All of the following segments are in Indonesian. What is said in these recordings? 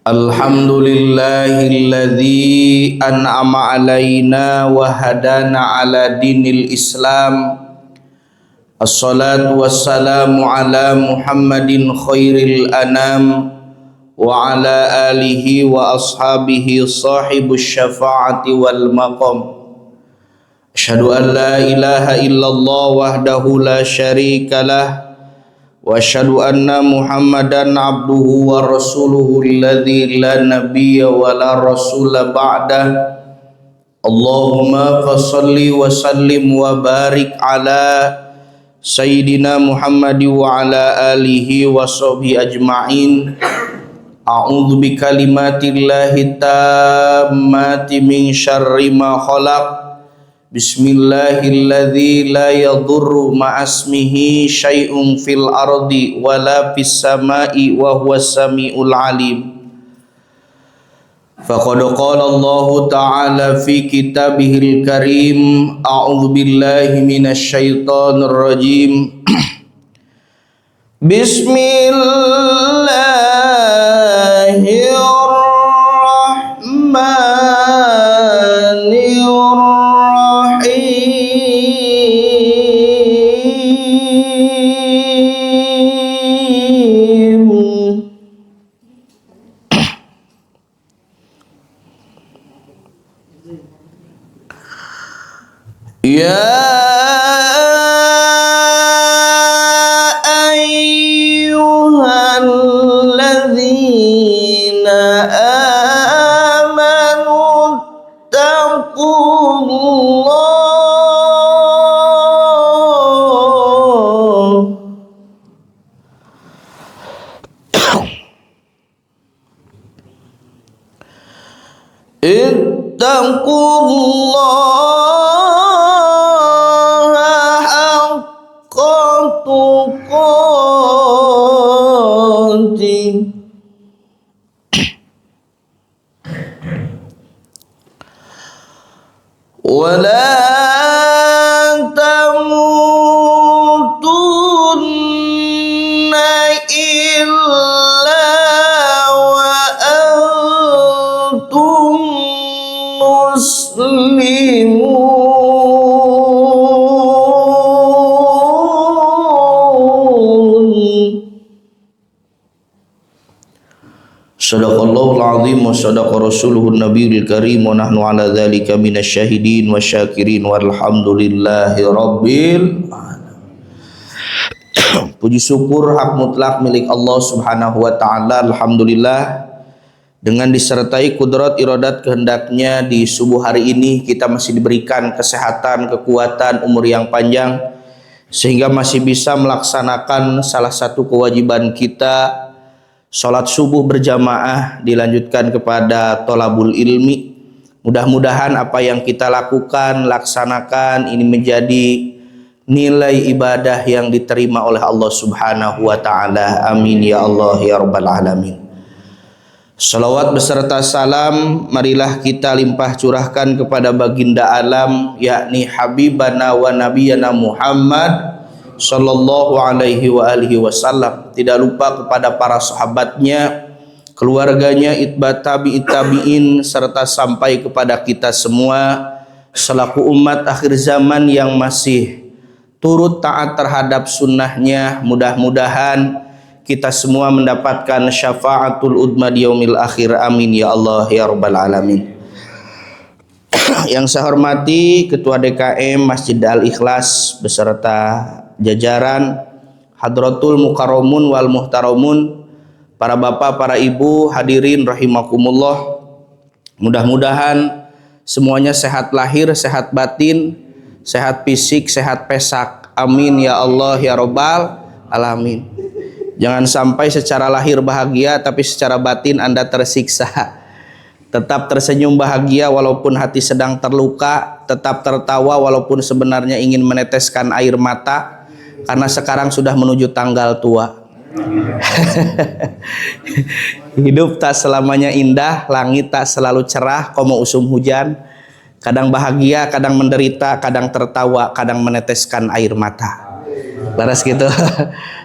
Alhamdulillahilladzi an'ama alaina wa hadana ala dinil Islam. Assalatu wassalamu ala Muhammadin khairil anam wa ala alihi wa ashabihi sahibus syafa'ati wal maqam. Asyhadu an la ilaha illallah wahdahu la syarikalah wa asyhadu anna Muhammadan abduhu wa rasuluhu alladzi la nabiyya wa la rasula ba'dah. Allahumma fassalli wa sallim wa barik ala sayyidina Muhammad wa ala alihi wa sahbihi ajma'in. A'udzu bi kalimatillahi tammati min syarri ma khalaq. Bismillahilladzi la yadurru ma'asmihi syai'un fil ardi wala fis sama'i wa huwas samiul alim. Faqad qala Allah ta'ala fi kitabihil karim. A'udzu billahi minasy syaithanir rajim. Bismillahirrahmanirrahim. Ya ayyuhalladzina amanu ittaqullaha haqqa tuqatih wa la tamutunna illa wa antum muslimun. Sadaqallahul azim wa sadaqa rasuluhun nabiyul karim wa nahnu ala dzalika minasyahidin wasyakirin walhamdulillahi rabbil alamin. Puji syukur hak mutlak milik Allah Subhanahu wa taala. Alhamdulillah, dengan disertai kudrat iradat kehendaknya di subuh hari ini kita masih diberikan kesehatan, kekuatan, umur yang panjang sehingga masih bisa melaksanakan salah satu kewajiban kita, sholat subuh berjamaah, dilanjutkan kepada tolabul ilmi. Mudah-mudahan apa yang kita lakukan, laksanakan ini menjadi nilai ibadah yang diterima oleh Allah Subhanahu wa ta'ala. Amin ya Allah ya rabbal alamin. Salawat beserta salam marilah kita limpah curahkan kepada baginda alam, yakni habibana wa nabiyana Muhammad sallallahu alaihi wa alihi wasallam. Tidak lupa kepada para sahabatnya, keluarganya, itba tabi'in tabi'in, serta sampai kepada kita semua selaku umat akhir zaman yang masih turut taat terhadap sunnahnya. Mudah-mudahan kita semua mendapatkan syafaatul udma di yaumil akhir. Amin ya Allah ya rabbal alamin. Yang saya hormati Ketua DKM Masjid Al-Ikhlas beserta jajaran, hadratul mukarramun wal muhtaramun, para bapak, para ibu, hadirin rahimakumullah. Mudah-mudahan semuanya sehat lahir, sehat batin, sehat fisik, sehat pesak. Amin ya Allah ya rabbal alamin. Jangan sampai secara lahir bahagia tapi secara batin Anda tersiksa. Tetap tersenyum bahagia walaupun hati sedang terluka, tetap tertawa walaupun sebenarnya ingin meneteskan air mata, karena sekarang sudah menuju tanggal tua. Hidup tak selamanya indah, langit tak selalu cerah, komo usum hujan. Kadang bahagia, kadang menderita, kadang tertawa, kadang meneteskan air mata. Laras gitu.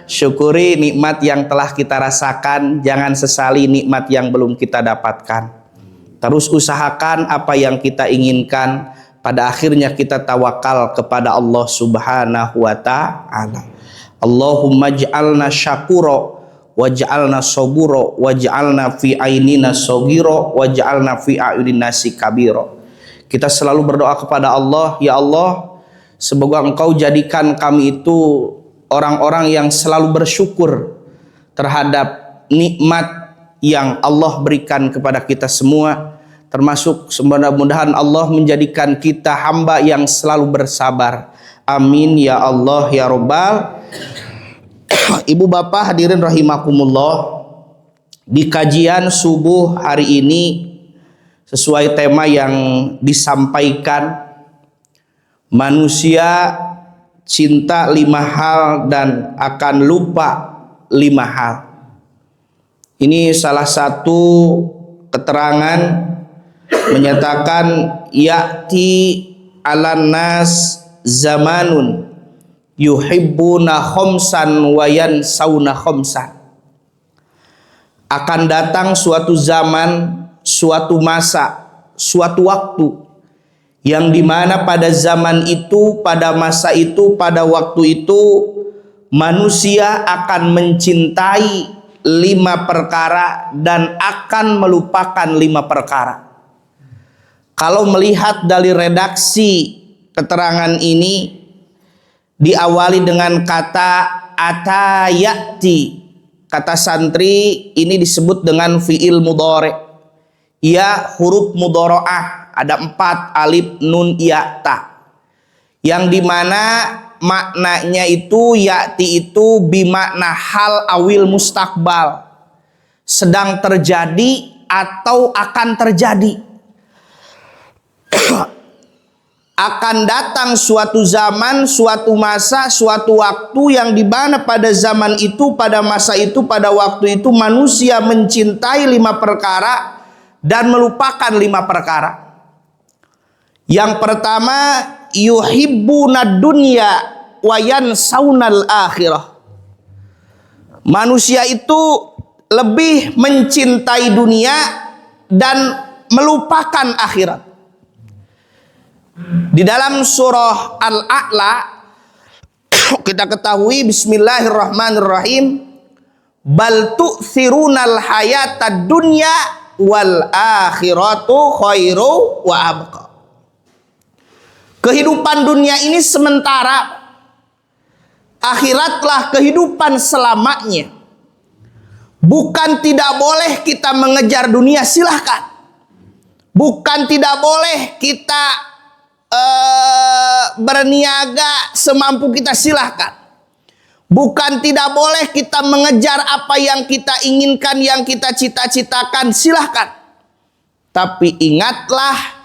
Syukuri nikmat yang telah kita rasakan, jangan sesali nikmat yang belum kita dapatkan. Terus usahakan apa yang kita inginkan, pada akhirnya kita tawakal kepada Allah Subhanahu wa ta'ala. Allahumma ij'alna syakura waj'alna sabura waj'alna fi ainina saghira waj'alna fi a'yunin nasi kabira. Kita selalu berdoa kepada Allah, ya Allah, semoga Engkau jadikan kami itu orang-orang yang selalu bersyukur terhadap nikmat yang Allah berikan kepada kita semua, termasuk mudah-mudahan Allah menjadikan kita hamba yang selalu bersabar. Amin ya Allah ya Rabbal. Ibu bapak hadirin rahimakumullah, di kajian subuh hari ini sesuai tema yang disampaikan, manusia cinta 5 hal dan akan lupa 5 hal. Ini salah satu keterangan menyatakan ya'ti 'alan nas zamanun yuhibbuna khamsan wa yansawna khamsan. Akan datang suatu zaman, suatu masa, suatu waktu yang dimana pada zaman itu, pada masa itu, pada waktu itu manusia akan mencintai 5 perkara dan akan melupakan 5 perkara. Kalau melihat dari redaksi keterangan ini, diawali dengan kata atayati. Kata santri ini disebut dengan fi'il mudhari'. Ya huruf mudhara'ah, ada 4 alif nun ya ta. Yang dimana maknanya itu ya'ti itu bimakna hal awil mustakbal, sedang terjadi atau akan terjadi. Akan datang suatu zaman, suatu masa, suatu waktu yang dimana pada zaman itu, pada masa itu, pada waktu itu manusia mencintai 5 perkara dan melupakan 5 perkara. Yang pertama, yuhibbuna dunya wa yansawnal akhirah. Manusia itu lebih mencintai dunia dan melupakan akhirat. Di dalam surah Al-A'la kita ketahui bismillahirrahmanirrahim, bal tu'thirunal hayatad dunya wal akhiratu khairu wa abqa. Kehidupan dunia ini sementara, akhiratlah kehidupan selamanya. Bukan tidak boleh kita mengejar dunia, silahkan. Bukan tidak boleh kita berniaga semampu kita, silahkan. Bukan tidak boleh kita mengejar apa yang kita inginkan, yang kita cita-citakan, silahkan. Tapi ingatlah,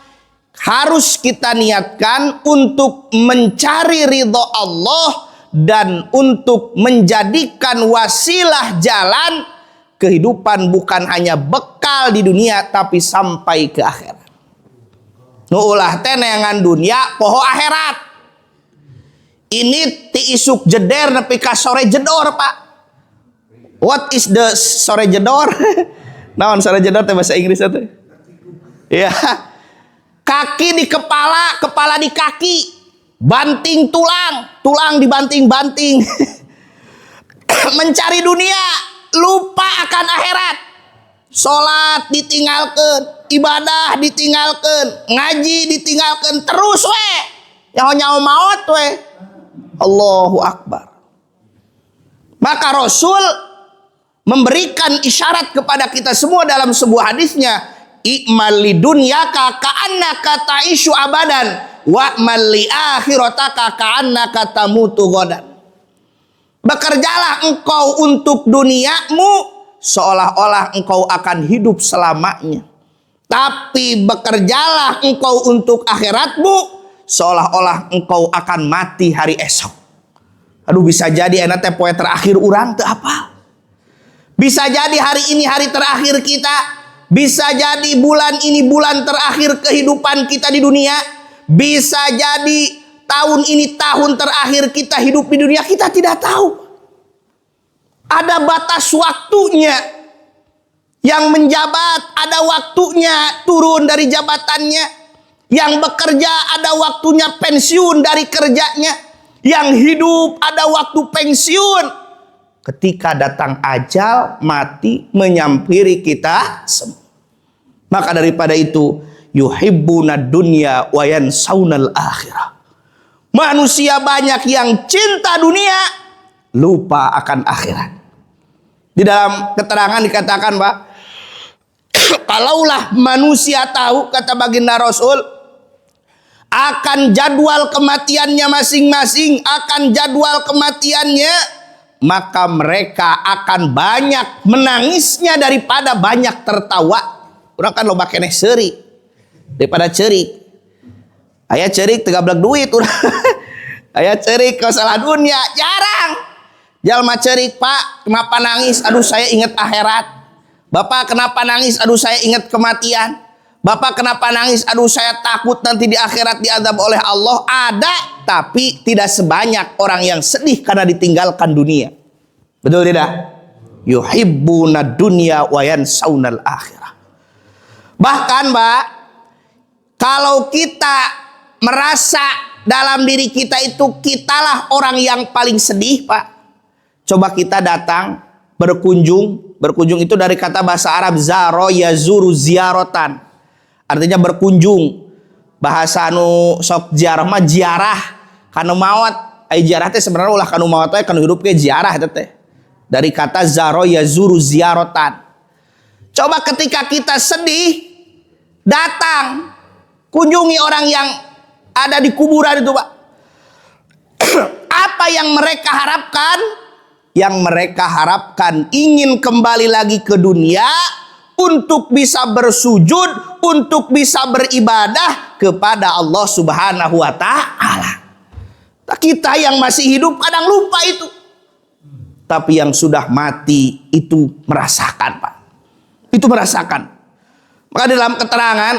harus kita niatkan untuk mencari ridho Allah dan untuk menjadikan wasilah jalan kehidupan bukan hanya bekal di dunia tapi sampai ke akhirat. Nuulah teh neangan dunia poho akhirat. Ini ti isuk jeder nepi ka sore jedor, Pak. What is the sore jedor? Naon sore jedor teh bahasa Inggris teh? Ya. Kaki di kepala, kepala di kaki. Banting tulang, tulang dibanting-banting. Mencari dunia, lupa akan akhirat. Salat ditinggalkeun, ibadah ditinggalkeun, ngaji ditinggalkeun, terus we nyawa maut we. Allahu Akbar. Maka Rasul memberikan isyarat kepada kita semua dalam sebuah hadisnya, i'mal lidunyaka ka'annaka ta'ishu abadan wa'mal li akhirataka ka'annaka tamutu ghadan. Bekerjalah engkau untuk duniamu seolah-olah engkau akan hidup selamanya. Tapi bekerjalah engkau untuk akhiratmu seolah-olah engkau akan mati hari esok. Aduh, bisa jadi enak teh poe terakhir urang teu apa. Bisa jadi hari ini hari terakhir kita. Bisa jadi bulan ini bulan terakhir kehidupan kita di dunia. Bisa jadi tahun ini tahun terakhir kita hidup di dunia, kita tidak tahu. Ada batas waktunya. Yang menjabat ada waktunya turun dari jabatannya. Yang bekerja ada waktunya pensiun dari kerjanya. Yang hidup ada waktu pensiun. Ketika datang ajal, mati menyampiri kita semua. Maka daripada itu, yuhibbuna dunya wa yansaunal akhirah. Manusia banyak yang cinta dunia, lupa akan akhirat. Di dalam keterangan dikatakan, Pak, kalaulah manusia tahu, kata baginda Rasul, akan jadwal kematiannya masing-masing, akan jadwal kematiannya, maka mereka akan banyak menangisnya daripada banyak tertawa. Orang kan loba keneh seri daripada cerik. Aya cerik teu gablek duit urang. Aya cerik ke salah dunia jarang. Jalma cerik, Pak, kenapa nangis? Aduh, saya ingat akhirat. Bapak, kenapa nangis? Aduh, saya ingat kematian. Bapak, kenapa nangis? Aduh, saya takut nanti di akhirat diazab oleh Allah. Ada, tapi tidak sebanyak orang yang sedih karena ditinggalkan dunia. Betul tidak? Yuhibbuna dunya wa yansaunal akhirah. Bahkan, Mbak, kalau kita merasa dalam diri kita itu kitalah orang yang paling sedih, Pak. Coba kita datang berkunjung. Berkunjung itu dari kata bahasa Arab zaro yazuru ziaratan. Artinya berkunjung. Bahasa anu sok ziarah mah ziarah kanu maot. Ai ziarah teh sebenarnya ulah kanu maot teh kanu hidup ke ziarah eta teh. Dari kata zaro yazuru ziaratan. Coba ketika kita sedih, datang, kunjungi orang yang ada di kuburan itu, Pak. Apa yang mereka harapkan? Yang mereka harapkan ingin kembali lagi ke dunia untuk bisa bersujud, untuk bisa beribadah kepada Allah Subhanahu wa Ta'ala. Kita yang masih hidup kadang lupa itu. Tapi yang sudah mati itu merasakan, Pak. Itu merasakan. Maka dalam keterangan,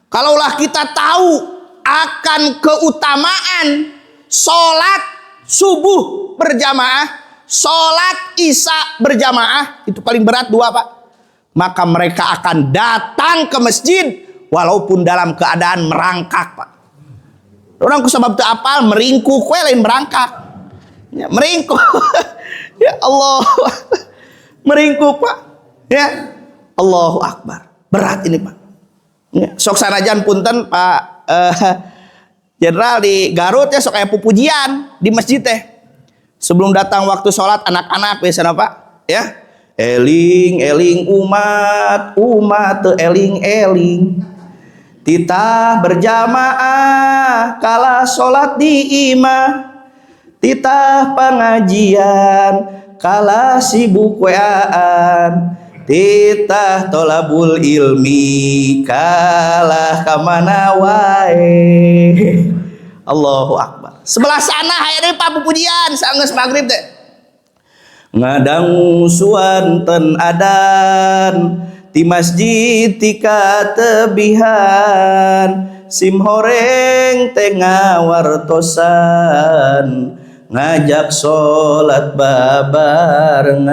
kalaulah kita tahu akan keutamaan sholat subuh berjamaah, sholat isya berjamaah, itu paling berat dua, Pak. Maka mereka akan datang ke masjid walaupun dalam keadaan merangkak, Pak. Orang kusabab teu apal meringkuk we lain merangkak. Ya, meringkuk. Ya Allah. Meringkuk, Pak. Ya. Allahu Akbar. Berat ini, Pak. Ya, sok sanajan punten Pak Jenderal di Garut ya, sok kayak pupujian di masjid teh. Sebelum datang waktu sholat anak-anak biasanya, Pak, ya. Eling eling umat teu eling eling. Titah berjamaah kala sholat di imah. Titah pengajian kala sibuk weaan. Titah tolabul ilmi kalah kamana wae. Allahu Akbar. Sebelah sana hayang Pak pupujian saenggeus magrib teh. Ngadang suanten adan ti masjid ti katebihan sim horeng teh ngawartosan ngajak salat babarengan.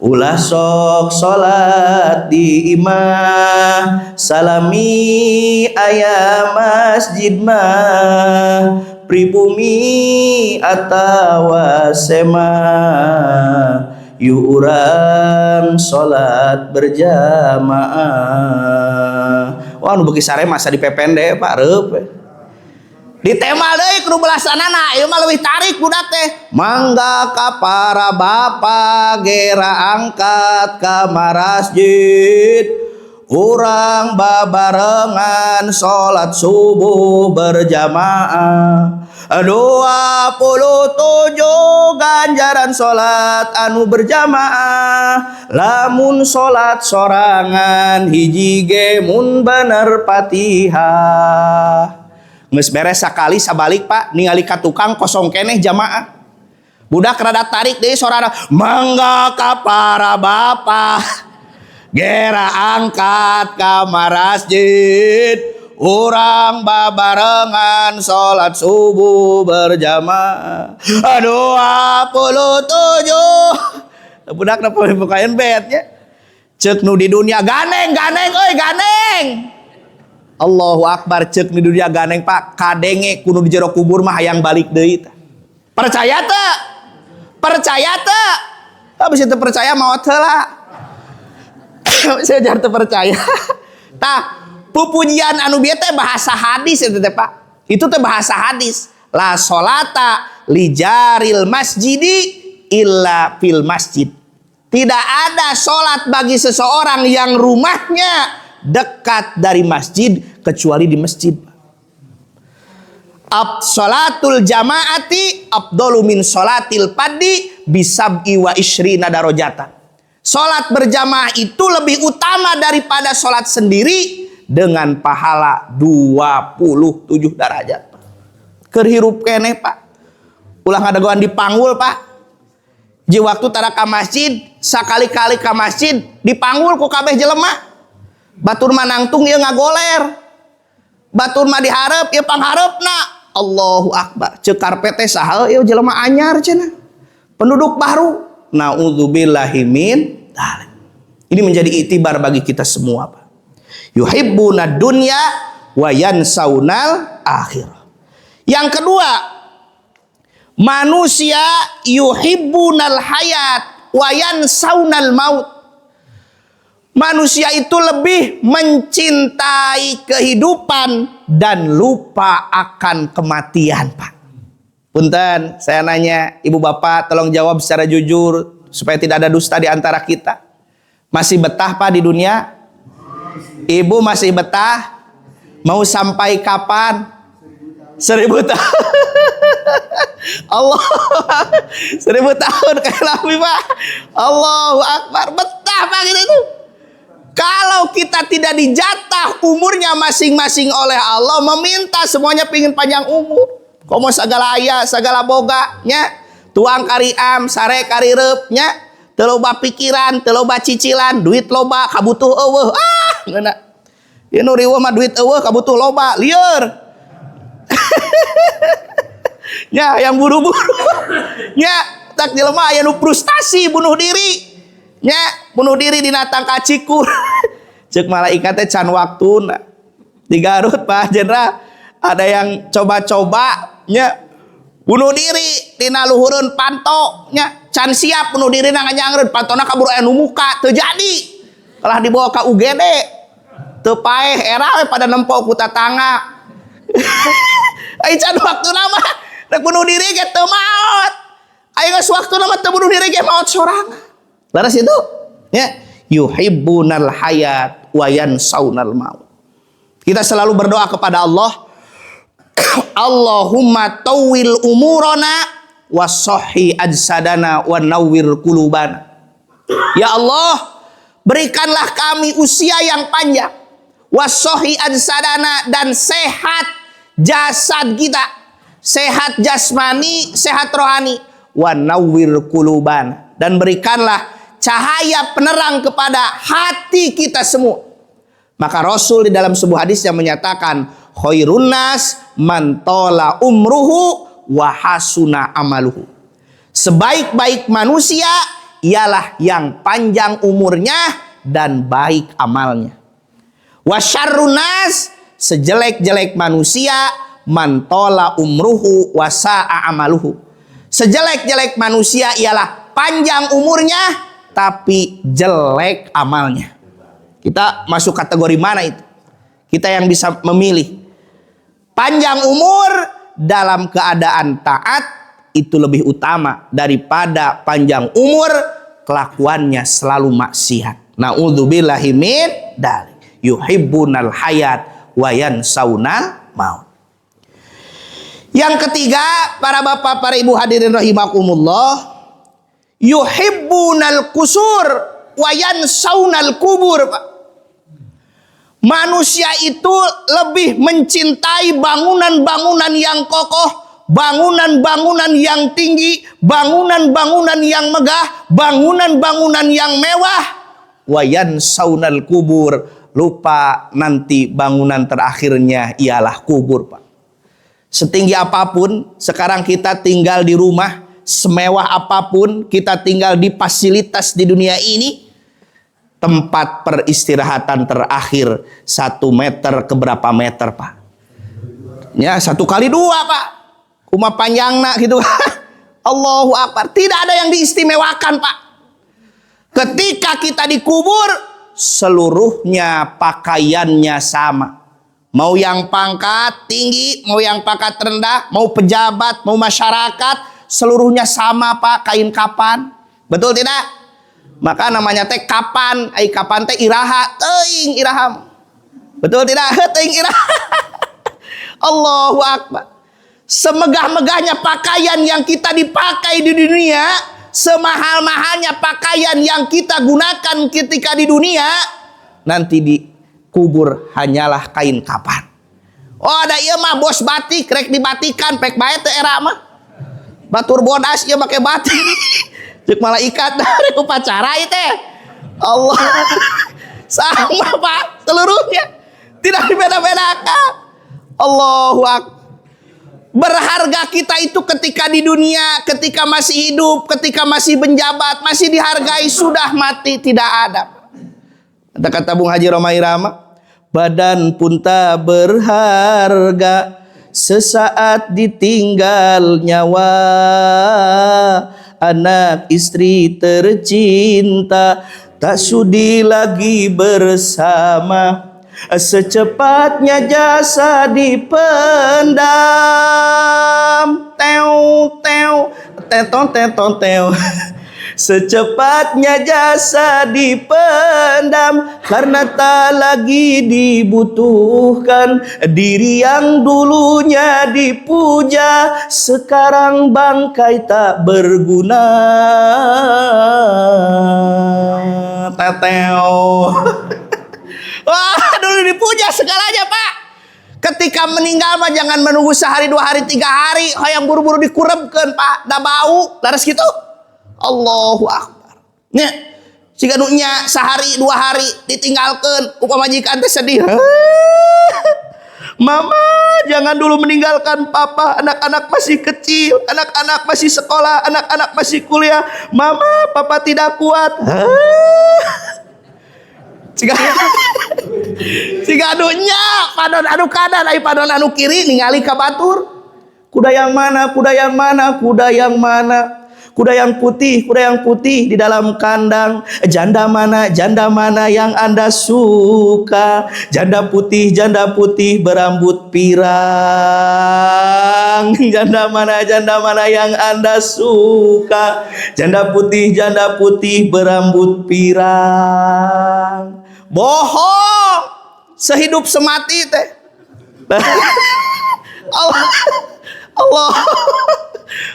Ulah sok salat di imah salami aya masjid mah pribumi atawa sema yu urang salat berjamaah. Wah nu beuki sare masa dipepende Pak reup. Ditemal deui kudu belasana ieu mah leuwih tarik budak teh. Mangga ka para bapa gera angkat ka masjid. Urang babarengan salat subuh berjamaah. 27 ganjaran salat anu berjamaah. Lamun salat sorangan hiji ge mun bener Fatihah. Geus beres sakali sabalik, Pak, ningali ka tukang kosong keneh jamaah. Budak rada tarik deui sorana, mangga ka para bapa gera angkat ka masjid. Urang babarengan sholat subuh berjamaah 27. Budak na pembukaan bednya. Cek nu di dunia ganeng euy ganeng. Allahu Akbar, cek di dunia ganeng Pak, kadenge kudu di jero kubur mah hayang balik deui. Percaya teu? Percaya teu? Habis itu percaya maot heula. Saya jar teu percaya. Tah, pupujian anu bieu teh bahasa hadis itu teh Pak. Itu teh bahasa hadis. La sholata li jaril masjidi illa fil masjid. Tidak ada sholat bagi seseorang yang rumahnya dekat dari masjid kecuali di masjid. Sholatul jamaati afdalu min sholatil fadhi bisab'i wa ishrina darajatan. Sholat berjamaah itu lebih utama daripada sholat sendiri dengan pahala 27 derajat. Kerhirup kene Pak. Ulah ngadagoan di panggul Pak. Ji waktu tara ka masjid, sakali-kali ka masjid dipanggul ku kabeh jelema. Batur mah nangtung ieu ngagoler. Batur mah dihareup ieu panghareupna. Allahu Akbar. Ceuk karpet teh saha ieu jelema anyar cenah. Penduduk baru. Nauzubillahi min dzalik. Ini menjadi iktibar bagi kita semua, Pak. Yuhibbuna dunya wa yansaunal akhirah. Yang kedua, manusia yuhibbunal hayat wa yansaunal maut. Manusia itu lebih mencintai kehidupan dan lupa akan kematian, Pak. Punten, saya nanya, Ibu Bapak tolong jawab secara jujur supaya tidak ada dusta di antara kita. Masih betah Pak di dunia? Ibu masih betah? Mau sampai kapan? 1000 tahun. Allah, 1000 tahun kayak Nabi Pak. Allahu Akbar, betah Pak gitu itu. Kalau kita tidak dijatah umurnya masing-masing oleh Allah, meminta semuanya pingin panjang umur. Komo segala ayah, segala boga, nya. Tuang kariam, sare karireup, nya. Teu loba pikiran, teu loba cicilan, duit loba, kabutuh eueuh. Ngeuna. Ieu nu riweuh mah duit eueuh, kabutuh loba, lieur. Nya, yang buru-buru. Nya, tak jelema aya nu frustasi bunuh diri. Nya, bunuh diri dina tangka cikur. Ceuk malaikat teh can waktuna. Di Garut Pak Jenderal ada yang coba-coba nya bunuh diri dina luhureun panto nya can siap bunuh diri na nganyangreun pantona kabur anu muka teu jadi. Kalah dibawa ka UGD. Teu paeh era we pada nempo ku tatangga. Ai can waktuna mah rek bunuh diri ge teu maot. Aya geus waktuna mah teu bunuh diri ge maot sorangan. Laras itu ya yuhibbunal hayat wa yansaunal maut. Kita selalu berdoa kepada Allah, Allahumma tawwil umurana wa sahhi ajsadana wa nawwir qulubana. Ya Allah, berikanlah kami usia yang panjang, wa sahhi ajsadana, dan sehat jasad kita, sehat jasmani, sehat rohani, wa nawwir qulubana, dan berikanlah cahaya penerang kepada hati kita semua. Maka Rasul di dalam sebuah hadis yang menyatakan khairun nas man tala umruhu wa hasuna amaluhu. Sebaik-baik manusia ialah yang panjang umurnya dan baik amalnya. Wa syarrun nas, sejelek-jelek manusia man tala umruhu wa sa'a amaluhu. Sejelek-jelek manusia ialah panjang umurnya tapi jelek amalnya. Kita masuk kategori mana itu? Kita yang bisa memilih. Panjang umur dalam keadaan taat itu lebih utama daripada panjang umur kelakuannya selalu maksiat. Na'udzubillahi min dzalik. Yuhibbunal hayat wa yansaunal maut. Yang ketiga, para bapak, para ibu hadirin rahimakumullah, yuhibbunal kusur wa yansaunal kubur, Pak. Manusia itu lebih mencintai bangunan-bangunan yang kokoh, bangunan-bangunan yang tinggi, bangunan-bangunan yang megah, bangunan-bangunan yang mewah. Wa yansaunal kubur, lupa nanti bangunan terakhirnya ialah kubur, Pak. Setinggi apapun sekarang kita tinggal di rumah, semewah apapun kita tinggal di fasilitas di dunia ini, tempat peristirahatan terakhir 1 meter ke berapa meter, Pak? Ya 1 kali 2, Pak. Umah panjangna gitu. Allahu Akbar. Tidak ada yang diistimewakan, Pak. Ketika kita dikubur, seluruhnya pakaiannya sama. Mau yang pangkat tinggi, mau yang pangkat rendah, mau pejabat, mau masyarakat, seluruhnya sama, Pak, kain kapan. Betul tidak? Maka namanya teh kapan, kapan teh iraha, teuing iraham. Betul tidak? Teuing iraha. Allahu Akbar. Semegah-megahnya pakaian yang kita dipakai di dunia, semahal-mahalnya pakaian yang kita gunakan ketika di dunia, nanti dikubur hanyalah kain kapan. Oh, ada ieu mah bos batik rek dibatikan pek bae teu era mah. Batur bodas ieu make batik. Cek malaikat dari upacara ieu teh. Allah. Sama, Pak, seluruhnya. Tidak dibeda-bedakan. Allahu Akbar. Berharga kita itu ketika di dunia, ketika masih hidup, ketika masih menjabat, masih dihargai, sudah mati tidak ada. Kata Bung Haji Romai Rama, badan pun tak berharga sesaat ditinggal nyawa, anak istri tercinta tak sudi lagi bersama. Secepatnya jasa dipendam, teo. Secepatnya jasa dipendam, karena tak lagi dibutuhkan. Diri yang dulunya dipuja, sekarang bangkai tak berguna. Teteo. Wah, dulu dipuja segalanya, Pak. Ketika meninggal mah jangan menunggu sehari, 2 hari, 3 hari, hoyong buru-buru dikuremkeun, Pak. Da bau, laras gitu. Allahu Akbar. Nya, siga nu nya sehari, 2 hari ditinggalkeun, ku pamajikan teh sedih. Mama, jangan dulu meninggalkan papa. Anak-anak masih kecil, anak-anak masih sekolah, anak-anak masih kuliah. Mama, papa tidak kuat. Siga adunya padon anu kanan ai padon anu kiri ningali ka batur. Kuda yang mana? Kuda yang mana? Kuda yang mana? Kuda yang putih di dalam kandang. Janda mana yang Anda suka? Janda putih berambut pirang. Janda mana yang Anda suka? Janda putih berambut pirang. Bohong, sehidup semati teh. Allah.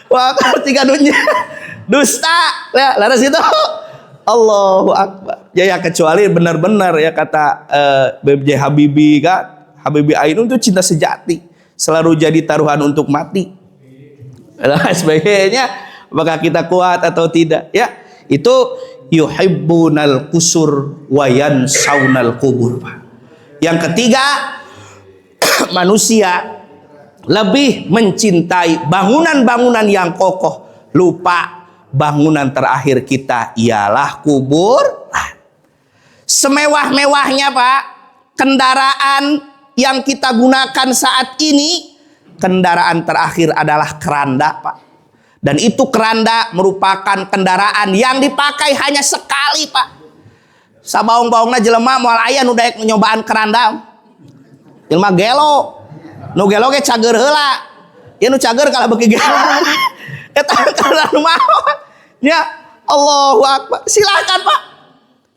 Wah, tiga dunia dusta. Ya, laras itu. Allahu Akbar. Ya kecuali benar-benar ya kata B.J. Habibie kan. Habibie Ainun itu cinta sejati, selalu jadi taruhan untuk mati. Nah, sebagainya, apakah kita kuat atau tidak? Ya, itu yuhibbunal qusur wa yansaunal qubur. Yang ketiga, manusia lebih mencintai bangunan-bangunan yang kokoh, lupa bangunan terakhir kita ialah kubur. Semewah-mewahnya, Pak, kendaraan yang kita gunakan saat ini, kendaraan terakhir adalah keranda, Pak. Dan itu keranda merupakan kendaraan yang dipakai hanya sekali, Pak. Sabaung-baungna jelema moal aya nu daek nyobaan keranda. Jelema gelo. Nu gelo ge cager heula. Ya nu cager kala beuki gelo. Eta keranda nu mawon. Ya, Allahu Akbar. Silakan, Pak.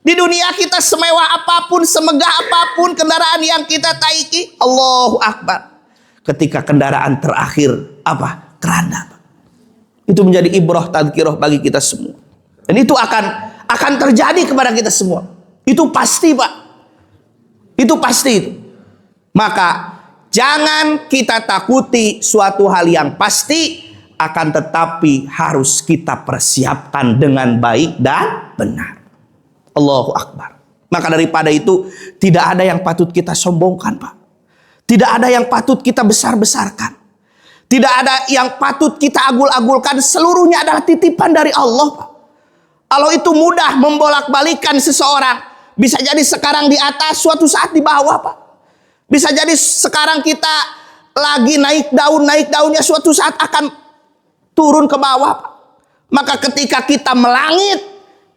Di dunia kita semewah apapun, semegah apapun kendaraan yang kita taiki, Allahu Akbar. Ketika kendaraan terakhir apa? Keranda, Pak. Itu menjadi ibrah tadhkirah bagi kita semua. Dan itu akan terjadi kepada kita semua. Itu pasti, Pak. Itu pasti. Maka jangan kita takuti suatu hal yang pasti, akan tetapi harus kita persiapkan dengan baik dan benar. Allahu Akbar. Maka daripada itu tidak ada yang patut kita sombongkan, Pak. Tidak ada yang patut kita besar-besarkan. Tidak ada yang patut kita agul-agulkan. Seluruhnya adalah titipan dari Allah, Pak. Kalau itu mudah membolak-balikan seseorang, bisa jadi sekarang di atas, suatu saat di bawah, Pak. Bisa jadi sekarang kita lagi naik daunnya suatu saat akan turun ke bawah, Pak. Maka ketika kita melangit,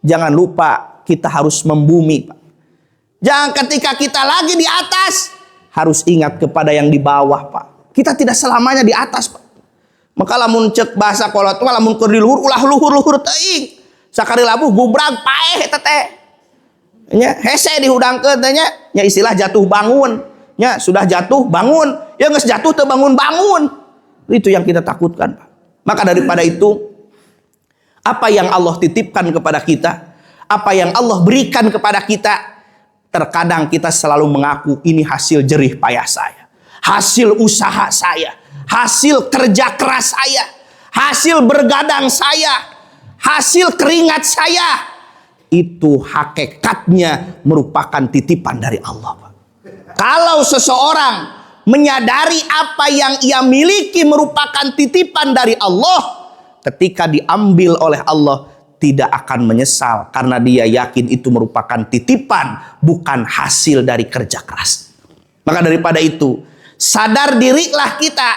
jangan lupa kita harus membumi, Pak. Jangan ketika kita lagi di atas, harus ingat kepada yang di bawah, Pak. Kita tidak selamanya di atas, Pak. Maka lamun cek bahasa kolot, lamun keur di luhur, ulah luhur teuing. Sakari labuh gubrag paeh teteh. Nya hese dihudangkeun teh nya istilah jatuh bangun. Nya sudah jatuh bangun, ya geus jatuh teu bangun-bangun. Itu yang kita takutkan, Pak. Maka daripada itu, apa yang Allah titipkan kepada kita, apa yang Allah berikan kepada kita, terkadang kita selalu mengaku ini hasil jerih payah saya, hasil usaha saya, hasil kerja keras saya, hasil bergadang saya, hasil keringat saya. Itu hakikatnya merupakan titipan dari Allah, Pak. Kalau seseorang menyadari apa yang ia miliki merupakan titipan dari Allah, ketika diambil oleh Allah tidak akan menyesal, karena dia yakin itu merupakan titipan, bukan hasil dari kerja keras. Maka daripada itu, sadar dirilah kita.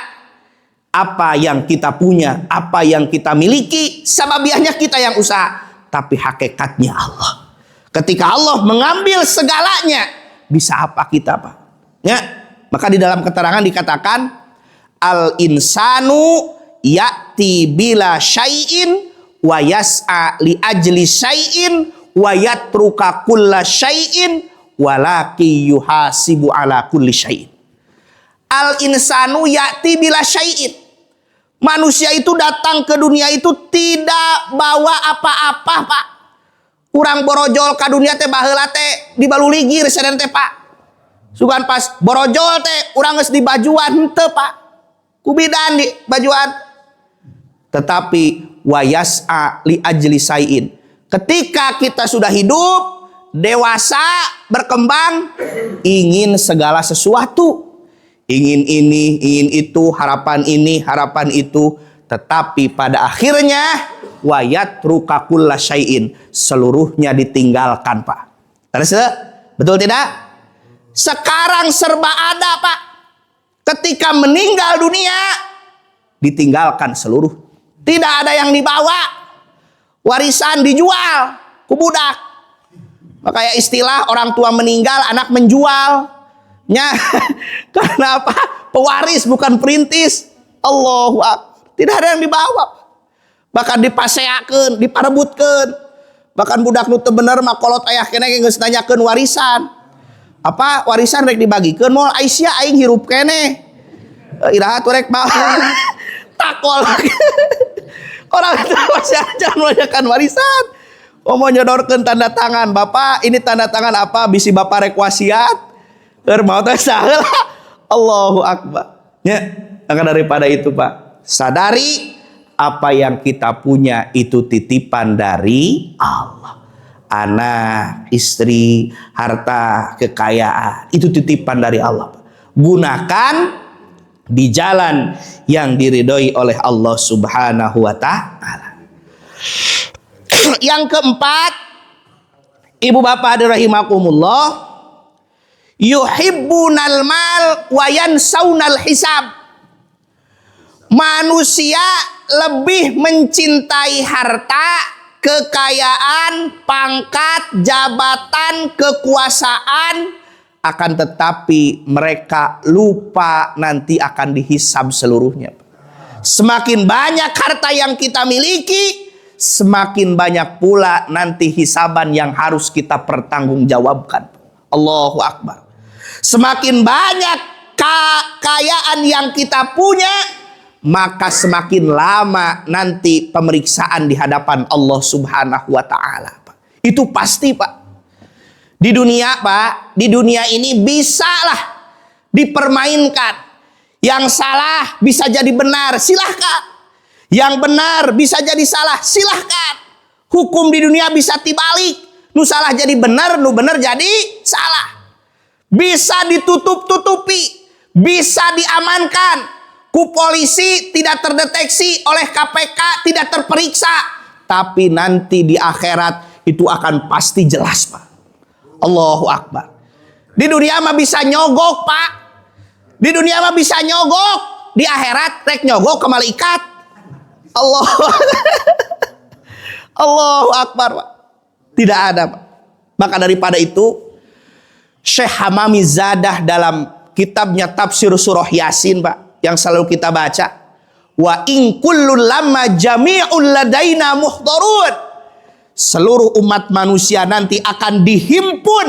Apa yang kita punya, apa yang kita miliki, sababiahnya kita yang usaha, tapi hakikatnya Allah. Ketika Allah mengambil segalanya, bisa apa kita, Pak? Ya, maka di dalam keterangan dikatakan, al insanu ya'ti bila syai'in wa yas'a li ajli syai'in wa yatruka kulla syai'in walaki yuhasibu ala kulli syai'in. Al insanu ya'ti bila syai'in. Manusia itu datang ke dunia itu tidak bawa apa-apa, Pak. Urang borojol ka dunia teh baheula teh dibaluligir saden teh, Pak. Sugan pas borojol teh urang geus di bajuan henteu, Pak. Kubidan di bajuan. Tetapi wayas'a li ajli sayin. Ketika kita sudah hidup, dewasa, berkembang, ingin segala sesuatu. Ingin ini, ingin itu, harapan ini, harapan itu. Tetapi pada akhirnya, wayatruka kulla syai'in. Seluruhnya ditinggalkan, Pak. Terus, betul tidak? Sekarang serba ada, Pak. Ketika meninggal dunia, ditinggalkan seluruh. Tidak ada yang dibawa. Warisan dijual ku budak. Makanya istilah orang tua meninggal, anak menjual. Nya, karena apa? Pewaris bukan perintis. Allahu Akbar. Tidak ada yang dibawa. Bahkan dipaseakeun, diparebutkeun. Bahkan budak nu teu bener mah kolot aya keneh geus nanyakeun warisan. Apa warisan rek dibagikeun moal Aisyah aing hirup keneh. Iraha tuh rek bawa. Takol. Orang tua masih aja menanyakan warisan. Mau nyodorkeun tanda tangan, Bapak, ini tanda tangan apa? Bisi Bapak rek wasiat. Keur mau teh saheula. Allahu Akbar. Ya, maka daripada itu, Pak, sadari apa yang kita punya itu titipan dari Allah. Anak, istri, harta, kekayaan, itu titipan dari Allah. Gunakan di jalan yang diridhoi oleh Allah Subhanahu wa taala. Yang keempat, Ibu bapak rahimakumullah, yuhibbunal mal wa yansaunal hisab. Manusia lebih mencintai harta, kekayaan, pangkat, jabatan, kekuasaan, akan tetapi mereka lupa nanti akan dihisab seluruhnya. Semakin banyak harta yang kita miliki, semakin banyak pula nanti hisaban yang harus kita pertanggungjawabkan. Allahu Akbar. Semakin banyak kekayaan yang kita punya, maka semakin lama nanti pemeriksaan di hadapan Allah Subhanahu wa taala. Itu pasti, Pak. Di dunia, Pak, di dunia ini bisalah dipermainkan. Yang salah bisa jadi benar, silahkan. Yang benar bisa jadi salah, silahkan. Hukum di dunia bisa dibalik. Nu salah jadi benar, nu benar jadi salah. Bisa ditutup-tutupi, bisa diamankan, ku polisi tidak terdeteksi, oleh KPK tidak terperiksa, tapi nanti di akhirat itu akan pasti jelas, Pak. Allahu Akbar. Di dunia mah bisa nyogok, Pak. Di dunia mah bisa nyogok, di akhirat rek nyogok ke malaikat. Allah. Allahu Akbar, Pak. Tidak ada, Pak. Maka daripada itu Syekh Hamami Zadah dalam kitabnya Tafsir Surah Yasin, Pak, yang selalu kita baca, wa in kullun lamma jami'ul ladaina muhdharun, seluruh umat manusia nanti akan dihimpun,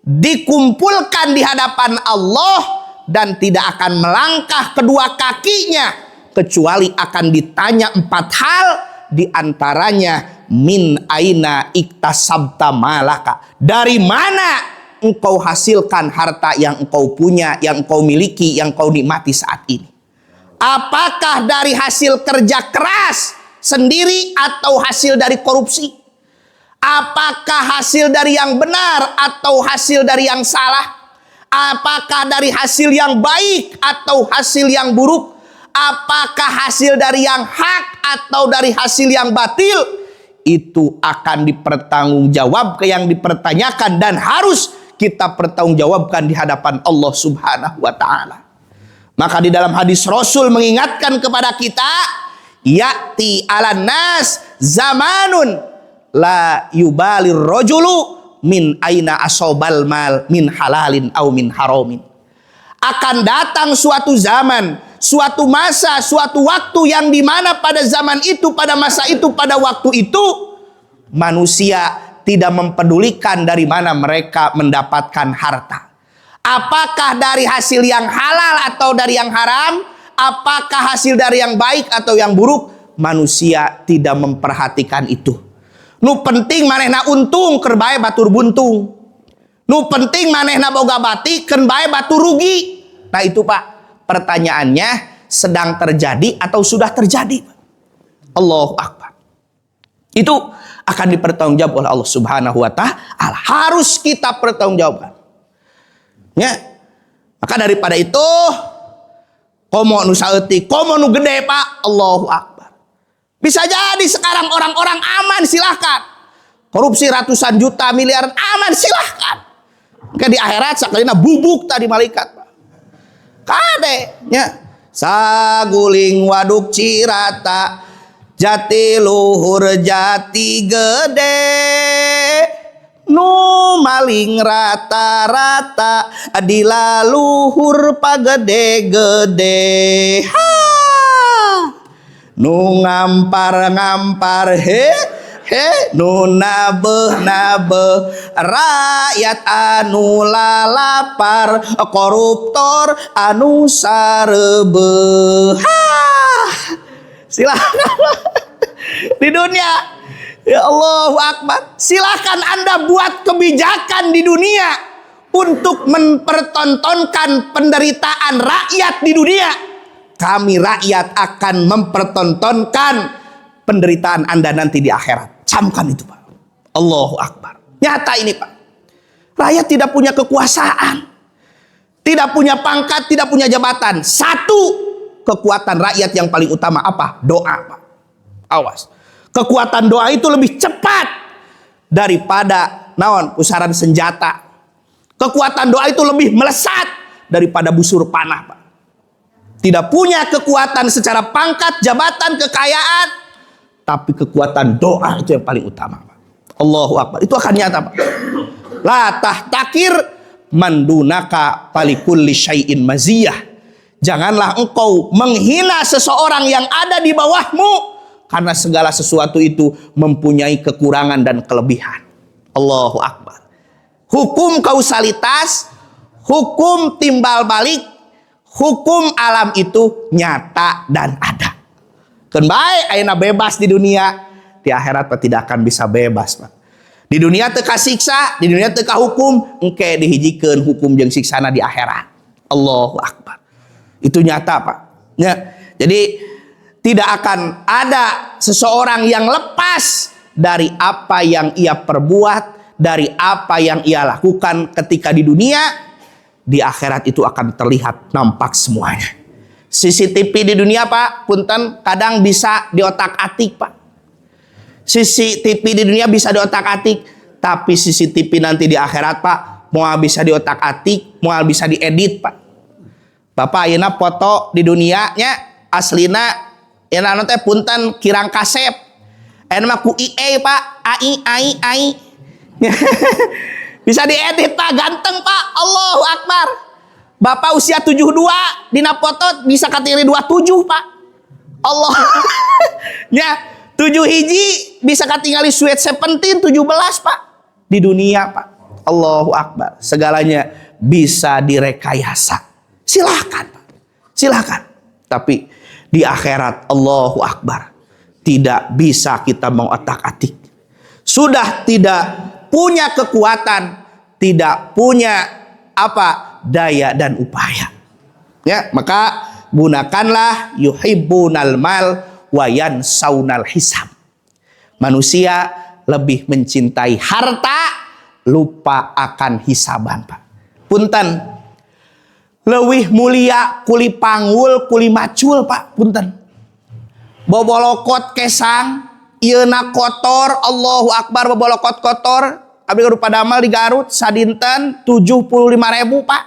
dikumpulkan di hadapan Allah, dan tidak akan melangkah kedua kakinya kecuali akan ditanya 4 hal, diantaranya min aina iktasabta malaka, dari mana engkau hasilkan harta yang engkau punya, yang engkau miliki, yang engkau nikmati saat ini. Apakah dari hasil kerja keras sendiri atau hasil dari korupsi? Apakah hasil dari yang benar atau hasil dari yang salah? Apakah dari hasil yang baik atau hasil yang buruk? Apakah hasil dari yang hak atau dari hasil yang batil? Itu akan dipertanggungjawab ke yang dipertanyakan dan harus kita pertanggungjawabkan di hadapan Allah Subhanahu wa Ta'ala. Maka di dalam hadis Rasul mengingatkan kepada kita, ya'ti 'alan nas zamanun la yubalir rajulu min aina asobal mal min halalin au min haramin. Akan datang suatu zaman, suatu masa, suatu waktu yang dimana pada zaman itu, pada masa itu, pada waktu itu manusia tidak mempedulikan dari mana mereka mendapatkan harta. Apakah dari hasil yang halal atau dari yang haram? Apakah hasil dari yang baik atau yang buruk? Manusia tidak memperhatikan itu. Nu penting manehna untung keur bae batur buntung. Nu penting manehna boga bati keur bae batur rugi. Nah itu, Pak, pertanyaannya sedang terjadi atau sudah terjadi? Allahu Akbar. Itu akan dipertanggungjawab oleh Allah Subhanahu wa Ta'ala. Harus kita pertanggungjawabkan. Ya. Maka daripada itu, komo nu saeutik, komo nu gede, Pak. Allahu Akbar. Bisa jadi sekarang orang-orang aman, silahkan. Korupsi ratusan juta, miliaran, aman, silahkan. Maka di akhirat sakalina bubuk tadi malaikat, Pak. Kade, ya. Saguling waduk Cirata, jati luhur jati gede, nu maling rata-rata, dilaluhur pagede-gede, nu ngampar-ngampar he nu nabeh-nabeh, rakyat anu lalapar, koruptor anu sarebeh. Silahkan di dunia, ya Allahu Akbar, silahkan Anda buat kebijakan di dunia untuk mempertontonkan penderitaan rakyat di dunia. Kami rakyat akan mempertontonkan penderitaan Anda nanti di akhirat. Camkan itu, Pak. Allahu Akbar. Nyata ini, Pak. Rakyat tidak punya kekuasaan, tidak punya pangkat, tidak punya jabatan. Satu kekuatan rakyat yang paling utama apa? Doa, Pak. Awas. Kekuatan doa itu lebih cepat daripada pusaran senjata. Kekuatan doa itu lebih melesat daripada busur panah, Pak. Tidak punya kekuatan secara pangkat, jabatan, kekayaan, tapi kekuatan doa itu yang paling utama, Pak. Allahu Akbar. Itu akan nyata, Pak. La tahtakir mandunaka palikulli syai'in maziyah. Janganlah engkau menghina seseorang yang ada di bawahmu, karena segala sesuatu itu mempunyai kekurangan dan kelebihan. Allahu Akbar. Hukum kausalitas, hukum timbal balik, hukum alam itu nyata dan ada. Kan baik ayeuna bebas di dunia, di akhirat Pak tidak akan bisa bebas, Pak. Di dunia teu kasiksa, di dunia teu kahukum, engke dihijikeun hukum jeung siksana di akhirat. Allahu Akbar. Itu nyata, Pak. Ya. Jadi tidak akan ada seseorang yang lepas dari apa yang ia perbuat dari apa yang ia lakukan ketika di dunia, di akhirat itu akan terlihat nampak semuanya. CCTV di dunia Pak, punten kadang bisa diotak-atik Pak. CCTV di dunia bisa diotak-atik, tapi CCTV nanti di akhirat Pak, moal bisa diotak-atik, moal bisa diedit Pak. Bapak ayeuna foto di dunia nya aslina yana teh punten kirang kasep. Ayeuna mah ku IE Pak, AI. Bisa diedit Pak, ganteng Pak. Allahu Akbar. Bapak usia 72 dina foto bisa katiri 27 Pak. Allah. Ya, 7 hiji bisa katingali sweet 17 Pak. Di dunia Pak. Allahu Akbar. Segalanya bisa direkayasa. Silahkan Pak. Silahkan. Tapi di akhirat Allahu Akbar, tidak bisa kita mengotak-atik. Sudah tidak punya kekuatan, tidak punya daya dan upaya. Ya, maka gunakanlah yuhibbunal mal wa yansaunal hisab. Manusia lebih mencintai harta, lupa akan hisaban Pak. Punten, leuwih mulia kuli panggul kuli macul Pak, punten. Bobolokot kesang, ieuna kotor, Allahu Akbar, bobolokot kotor. Abdi rupa damal di Garut sadinten 75.000 Pak.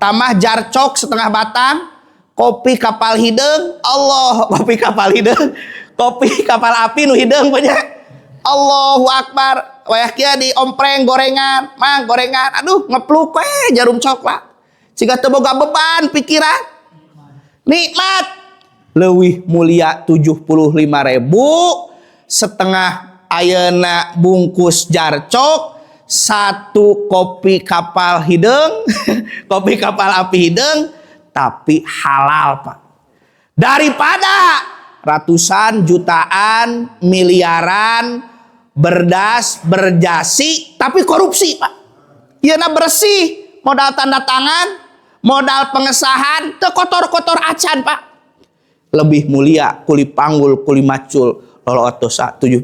Tamah jarcok setengah batang, kopi kapal hideung, Allah, kopi kapal hideung, kopi kapal api nu hideung punya. Allahu Akbar. Wayah kieu diompreng gorengan, mang gorengan. Aduh, ngepluk we jarum coklat. Siga teu boga beban pikiran. Nikmat. Leuwih mulia 75.000 setengah ayeuna bungkus jarcok, 1 kopi kapal hideung, kopi kapal api hideung, tapi halal Pak. Daripada ratusan jutaan, miliaran, berdas, berjasi, tapi korupsi Pak. Ieuna bersih, modal tanda tangan, modal pengesahan, teu kotor-kotor acan Pak. Lebih mulia kuli panggul, kuli macul, loloot dosa 70.000,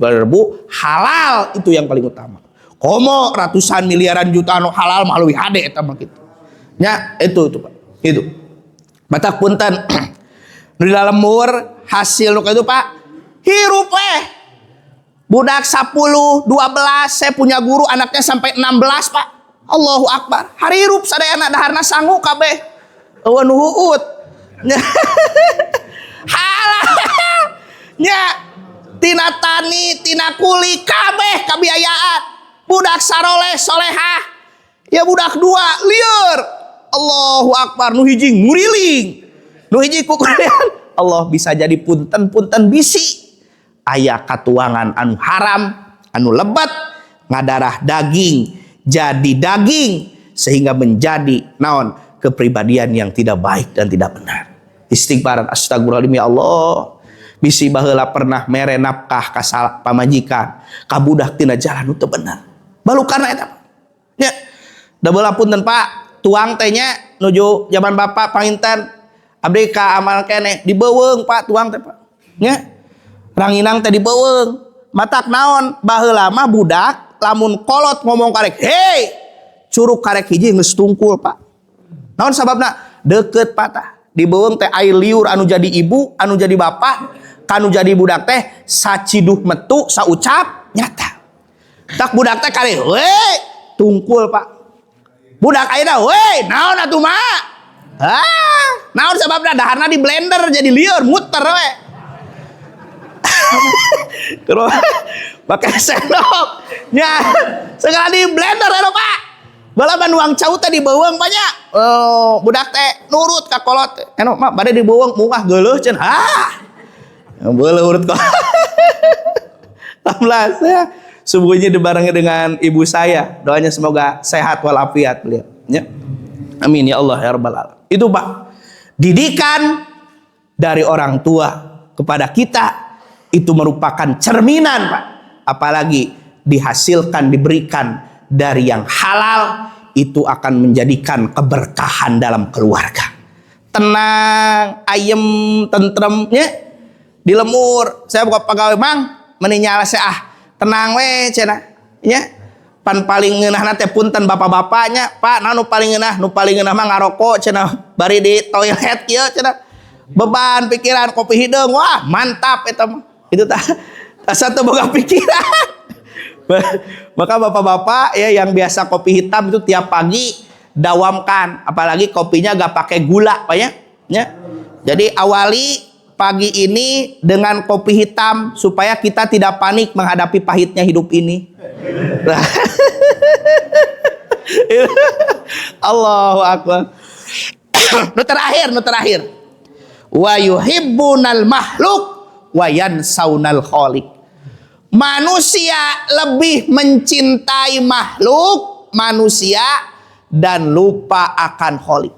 halal itu yang paling utama. Komo ratusan miliaran jutaan halal mah leuwih hade eta mah kitu. Nya itu Pak. Itu. Matak punten. Nu di lemur hasil nu kitu Pak, hirup we. Budak 10, 12, saya punya guru anaknya sampai 16 Pak. Allahu Akbar. Harirup sadayana daharna sangu kabeh. Eueun nu huut. Halal. Nya tina tani, tina kuli kabeh kabiayaan. Budak saroleh solehah, ya budak 2 lieur. Allahu Akbar. Nu hiji nguriling, nu hiji kukurean. Allah bisa jadi punten-punten bisi. Aya katuangan anu haram, anu lebat, ngadarah daging jadi daging, sehingga menjadi naon kepribadian yang tidak baik dan tidak benar. Istighfaran, astagfirullahaladzim, ya Allah. Bisi baheula pernah mere nafkah ka pamajikan, ka budak tina jalan nu teu bener. Balu karena eta. Ya. Da beula punten Pak, tuang teh nya nuju zaman Bapak panginten. Abdi ka amal keneh dibeuweung Pak tuang teh Pak. Nya. Ranginang teh dibeuweung. Matak naon? Baheula mah budak lamun kolot ngomong karek, "Hei!" Curug karek hiji geus tungkul Pak. Naon sababna? Deukeut Pak tah. Dibeuweung teh air liur anu jadi ibu, anu jadi bapak, kanu jadi budak teh saciduh metu saucap nyata. Tak budak teh kali, weh, tungkul Pak. Budak ayeuna, weh, naon atuh mak? Naon sababna daharna di blender jadi lieur, muter we. Terus pakai sendok, nya segala di blender atuh Pak. Balaban uang cau teh dibeuweung banyak. Oh, budak teh nurut ka kolot. Eno mak bade dibeuweung mungah geuleuh cenah. Beuleuh urut kok. 16 ya. Subuhnya dibarengi dengan ibu saya. Doanya semoga sehat walafiat beliau. Ya. Amin ya Allah ya rabbal alamin. Itu Pak. Didikan dari orang tua kepada kita itu merupakan cerminan Pak. Apalagi dihasilkan, diberikan dari yang halal, itu akan menjadikan keberkahan dalam keluarga. Tenang, ayem, tentremnya di lemur. Saya buka pegawai mang, meninyala saya tenang we cenah. Ya. pan paling ngeunah teh punten bapak-bapaknya, Pak, nu paling ngeunah mah ngarokok cenah bari di toilet kieu cenah. Beban pikiran kopi hidung, wah mantap eta mah. Itu tah satu boga pikiran. Maka bapak-bapak ya yang biasa kopi hitam itu tiap pagi dawamkan, apalagi kopinya gak pakai gula Pak ya. Jadi awali pagi ini dengan kopi hitam supaya kita tidak panik menghadapi pahitnya hidup ini. Allahu akbar. Nu terakhir. Wa yuhibbunal makhluk wa yansaunal khaliq. Manusia lebih mencintai makhluk manusia dan lupa akan khaliq.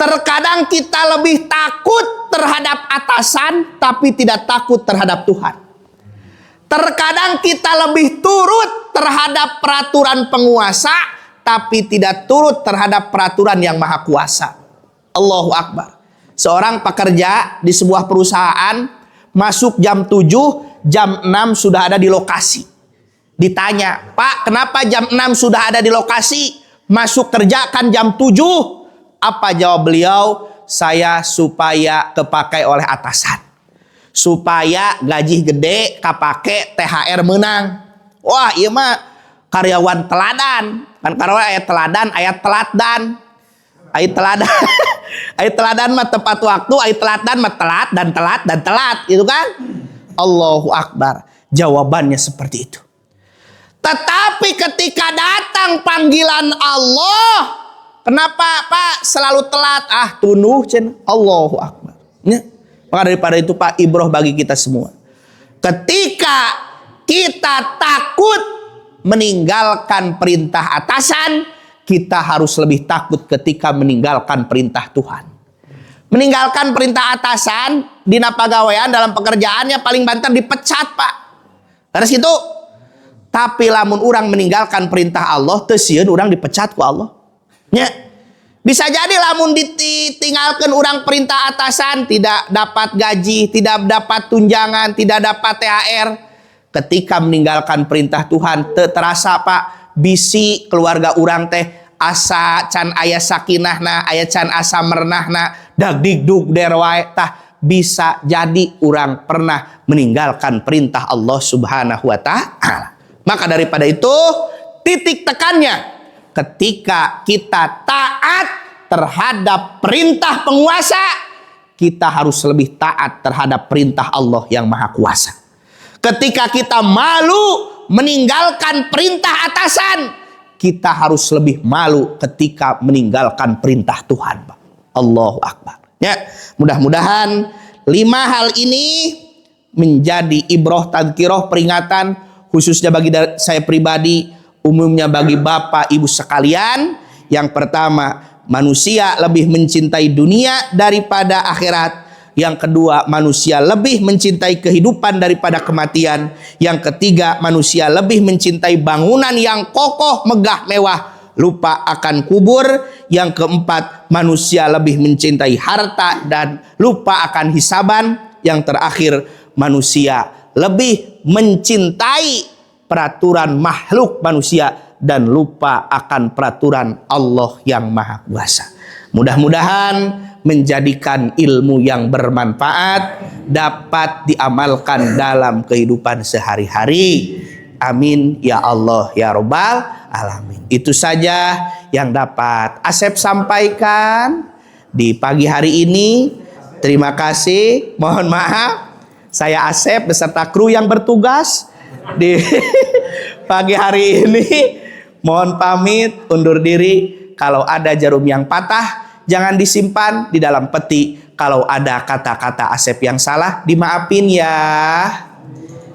Terkadang kita lebih takut terhadap atasan tapi tidak takut terhadap Tuhan. Terkadang kita lebih turut terhadap peraturan penguasa tapi tidak turut terhadap peraturan yang maha kuasa. Allahu akbar. Seorang pekerja di sebuah perusahaan masuk jam 7, jam 6 sudah ada di lokasi. Ditanya, Pak, kenapa jam 6 sudah ada di lokasi? Masuk kerja kan jam 7. Apa jawab beliau? Saya supaya kepakai oleh atasan. Supaya gaji gede, kapake THR menang. Wah, iya mah karyawan teladan. Kan karyawan ayat teladan, ayat telatdan. Ayat teladan. Ayat teladan mah tepat waktu, ayat teladan mah telat dan telat, gitu kan? Allahu akbar. Jawabannya seperti itu. Tetapi ketika datang panggilan Allah, kenapa Pak selalu telat? Tunuh cen. Allahu akbar. Ya. Maka daripada itu Pak, ibroh bagi kita semua. Ketika kita takut meninggalkan perintah atasan, kita harus lebih takut ketika meninggalkan perintah Tuhan. Meninggalkan perintah atasan dina pagawean dalam pekerjaannya paling banter dipecat Pak. Terus itu. Tapi lamun orang meninggalkan perintah Allah, teu sieun orang dipecat ku Allah. Nya. Bisa jadi lamun ditinggalkan orang perintah atasan, tidak dapat gaji, tidak dapat tunjangan, tidak dapat THR. Ketika meninggalkan perintah Tuhan, teu terasa Pak, bisi keluarga orang teh asa can aya sakinahna, aya can asa mernahna, dagdigdug derwae tah bisa jadi orang pernah meninggalkan perintah Allah Subhanahu wa taala. Maka daripada itu, titik tekannya ketika kita taat terhadap perintah penguasa, kita harus lebih taat terhadap perintah Allah yang Maha Kuasa. Ketika kita malu meninggalkan perintah atasan, kita harus lebih malu ketika meninggalkan perintah Tuhan. Allahu akbar. Ya, mudah-mudahan 5 hal ini menjadi ibroh tadkirah, peringatan khususnya bagi saya pribadi, umumnya bagi Bapak Ibu sekalian. Yang pertama, manusia lebih mencintai dunia daripada akhirat. Yang kedua, manusia lebih mencintai kehidupan daripada kematian. Yang ketiga, manusia lebih mencintai bangunan yang kokoh, megah, mewah, lupa akan kubur. Yang keempat, manusia lebih mencintai harta dan lupa akan hisaban. Yang terakhir, manusia lebih mencintai peraturan makhluk manusia dan lupa akan peraturan Allah yang Maha Kuasa. Mudah-mudahan menjadikan ilmu yang bermanfaat dapat diamalkan dalam kehidupan sehari-hari. Amin ya Allah ya Rabbal Alamin. Itu saja yang dapat Asep sampaikan di pagi hari ini. Terima kasih. Mohon maaf, saya Asep beserta kru yang bertugas di pagi hari ini. Mohon pamit, undur diri. Kalau ada jarum yang patah, jangan disimpan di dalam peti. Kalau ada kata-kata Asep yang salah, dimaafin ya.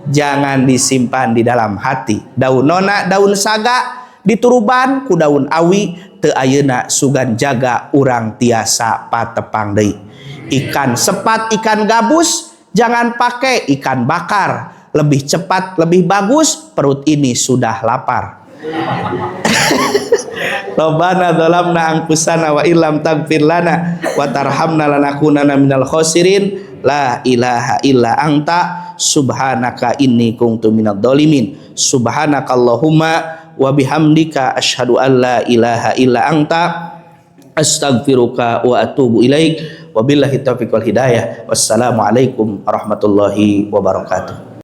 Jangan disimpan di dalam hati. Daun nona, daun saga, dituruban ku daun awi, teu ayeuna sugan jaga urang tiasa patepang deui. Ikan sepat, ikan gabus, jangan pakai ikan bakar. Lebih cepat, lebih bagus, perut ini sudah lapar. Rabbana dzalamna anfusana wa illam taghfir lana wa tarhamna lanakunanna minal khosirin. La ilaha illa anta subhanaka inni kuntu minadh dhalimin. Subhanakallahumma wa bihamdika asyhadu an la ilaha illa anta astaghfiruka wa atubu ilaik. Wabillahi taufiq wal hidayah. Wassalamualaikum warahmatullahi wabarakatuh.